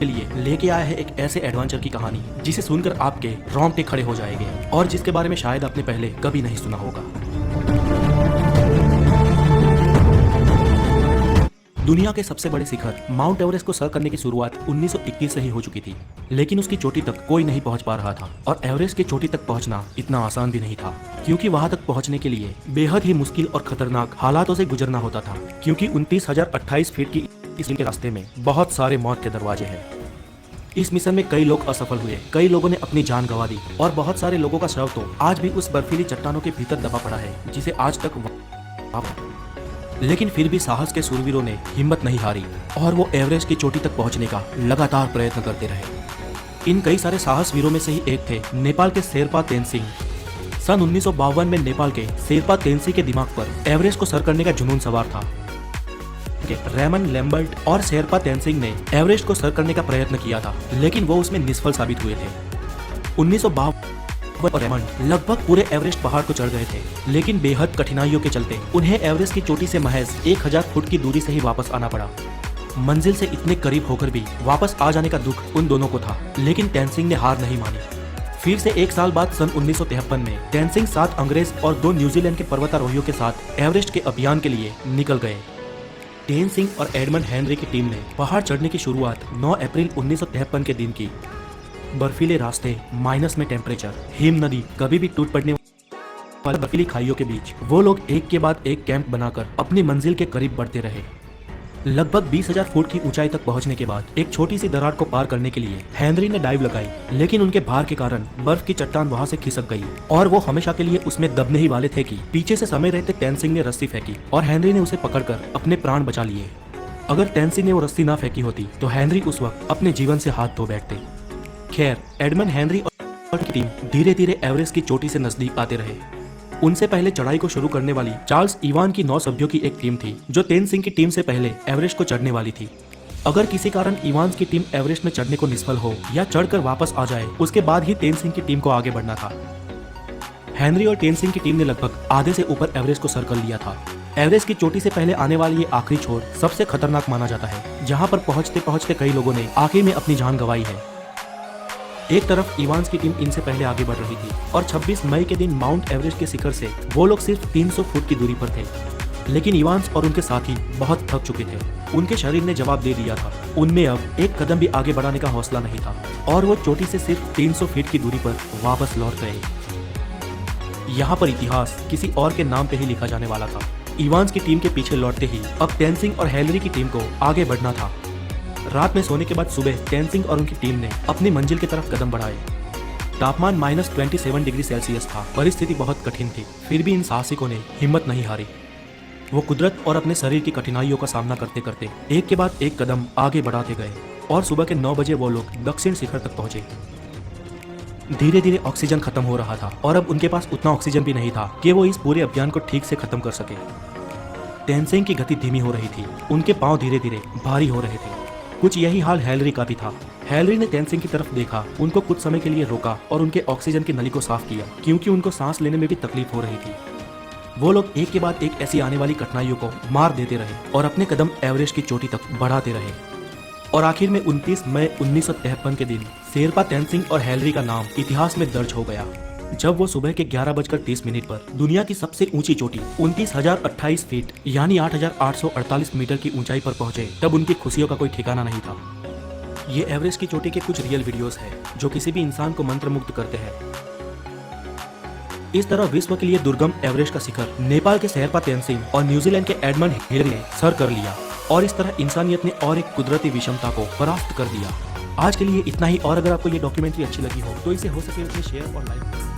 के लिए लेके आया है एक ऐसे एडवेंचर की कहानी जिसे सुनकर आपके रोंगटे खड़े हो जाएंगे और जिसके बारे में शायद आपने पहले कभी नहीं सुना होगा। दुनिया के सबसे बड़े शिखर माउंट एवरेस्ट को सर करने की शुरुआत 1921 से ही हो चुकी थी, लेकिन उसकी चोटी तक कोई नहीं पहुंच पा रहा था और एवरेस्ट की चोटी तक पहुंचना इतना आसान भी नहीं था, क्योंकि वहां तक पहुंचने के लिए बेहद ही मुश्किल और खतरनाक हालातों से गुजरना होता था, क्योंकि 29,028 फीट की इस के रास्ते में बहुत सारे मौत के दरवाजे हैं। इस मिशन में कई लोग असफल हुए, कई लोगों ने अपनी जान गंवा दी और बहुत सारे लोगों का शव तो आज भी उस बर्फीली चट्टानों के भीतर दबा पड़ा है, जिसे आज तक लेकिन फिर भी साहस के शूरवीरों ने हिम्मत नहीं हारी और वो एवरेस्ट की चोटी तक पहुंचने का लगातार प्रयत्न करते रहे। इन कई सारे साहस वीरों में से ही एक थे नेपाल के शेरपा तेनसिंह। सन 1952 में नेपाल के शेरपा तेनसिंह के दिमाग पर एवरेस्ट को सर करने का जुनून सवार था। रेमन लैम्बर्ट और शेरपा तेनसिंह ने एवरेस्ट को सर करने का प्रयत्न किया था, लेकिन वो उसमें निष्फल साबित हुए थे। 1952 और रेमन लगभग पूरे एवरेस्ट पहाड़ को चढ़ गए थे, लेकिन बेहद कठिनाइयों के चलते उन्हें एवरेस्ट की चोटी से महज 1000 फुट की दूरी से ही वापस आना पड़ा। मंजिल से इतने करीब होकर भी वापस आ जाने का दुख उन दोनों को था, लेकिन तेनसिंह ने हार नहीं मानी। फिर से एक साल बाद सन 1953 में तेनसिंह 7 अंग्रेज और 2 न्यूजीलैंड के पर्वतारोहियों के साथ एवरेस्ट के अभियान के लिए निकल गए। तेनसिंह और एडमंड हेनरी की टीम ने पहाड़ चढ़ने की शुरुआत 9 अप्रैल 1953 के दिन की। बर्फीले रास्ते, माइनस में टेम्परेचर, हिम नदी, कभी भी टूट पड़ने वाली बर्फीली खाइयों के बीच वो लोग एक के बाद एक कैंप बनाकर अपनी मंजिल के करीब बढ़ते रहे। लगभग 20,000 फुट की ऊंचाई तक पहुंचने के बाद एक छोटी सी दरार को पार करने के लिए हेनरी ने डाइव लगाई, लेकिन उनके भार के कारण बर्फ की चट्टान वहां से खिसक गई और वो हमेशा के लिए उसमें दबने ही वाले थे कि पीछे से समय रहते तेनसिंह ने रस्सी फेंकी और हेनरी ने उसे पकड़कर अपने प्राण बचा लिए। अगर तेनसिंह ने वो रस्सी ना फेंकी होती तो हेनरी उस वक्त अपने जीवन से हाथ धो बैठते। खैर, एडमंड हेनरी और टीम धीरे धीरे एवरेस्ट की चोटी से नजदीक आते रहे। उनसे पहले चढ़ाई को शुरू करने वाली चार्ल्स इवान की 9 सभ्यों की एक टीम थी, जो तेनसिंह की टीम से पहले एवरेस्ट को चढ़ने वाली थी। अगर किसी कारण इवान की टीम एवरेस्ट में चढ़ने को निष्फल हो या चढ़कर वापस आ जाए, उसके बाद ही तेनसिंह की टीम को आगे बढ़ना था। हेनरी और तेनसिंह की टीम ने लगभग आधे से ऊपर एवरेस्ट को सर कर लिया था। एवरेस्ट की चोटी से पहले आने वाली ये आखिरी छोर सबसे खतरनाक माना जाता है, जहाँ पर पहुंचते पहुंचते कई लोगों ने आखिर में अपनी जान गंवाई है। एक तरफ इवांस की टीम इनसे पहले आगे बढ़ रही थी और 26 मई के दिन माउंट एवरेस्ट के शिखर से वो लोग सिर्फ 300 फुट की दूरी पर थे, लेकिन इवांस और उनके साथी बहुत थक चुके थे। उनके शरीर ने जवाब दे दिया था, उनमें अब एक कदम भी आगे बढ़ाने का हौसला नहीं था और वो चोटी से सिर्फ 300 फीट की दूरी पर वापस लौट गए। यहाँ पर इतिहास किसी और के नाम पे ही लिखा जाने वाला था। इवांस की टीम के पीछे लौटते ही अब तेनसिंह और हेनरी की टीम को आगे बढ़ना था। रात में सोने के बाद सुबह तेनसिंह और उनकी टीम ने अपनी मंजिल की तरफ कदम बढ़ाए। तापमान -27 डिग्री सेल्सियस था, परिस्थिति बहुत कठिन थी, फिर भी इन साहसिकों ने हिम्मत नहीं हारी। वो कुदरत और अपने शरीर की कठिनाइयों का सामना करते करते एक के बाद एक कदम आगे बढ़ाते गए और सुबह के 9 बजे वो लोग दक्षिण शिखर तक पहुंचे। धीरे धीरे ऑक्सीजन खत्म हो रहा था और अब उनके पास उतना ऑक्सीजन भी नहीं था कि वो इस पूरे अभियान को ठीक से खत्म कर सके। तेनसिंह की गति धीमी हो रही थी, उनके पांव धीरे धीरे भारी हो रहे थे। कुछ यही हाल हेनरी का भी था। हेनरी ने तेनसिंह की तरफ देखा, उनको कुछ समय के लिए रोका और उनके ऑक्सीजन की नली को साफ किया, क्योंकि उनको सांस लेने में भी तकलीफ हो रही थी। वो लोग एक के बाद एक ऐसी आने वाली कठिनाइयों को मार देते रहे और अपने कदम एवरेस्ट की चोटी तक बढ़ाते रहे और आखिर में 29 मई 1953 के दिन शेरपा तेनसिंह और हेनरी का नाम इतिहास में दर्ज हो गया, जब वो सुबह के 11:30 पर दुनिया की सबसे ऊंची चोटी 29,028 फीट यानी 8,848 मीटर की ऊंचाई पर पहुंचे। तब उनकी खुशियों का कोई ठिकाना नहीं था। ये एवरेस्ट की चोटी के कुछ रियल वीडियोस हैं जो किसी भी इंसान को मंत्रमुग्ध करते हैं। इस तरह विश्व के लिए दुर्गम एवरेस्ट का शिखर नेपाल के शेरपा तेनसिंह और न्यूजीलैंड के एडमंड हेनरी ने सर कर लिया और इस तरह इंसानियत ने और एक कुदरती विषमता को परास्त कर दिया। आज के लिए इतना ही, और अगर आपको ये डॉक्यूमेंट्री अच्छी लगी हो तो इसे हो सके उसे शेयर और लाइक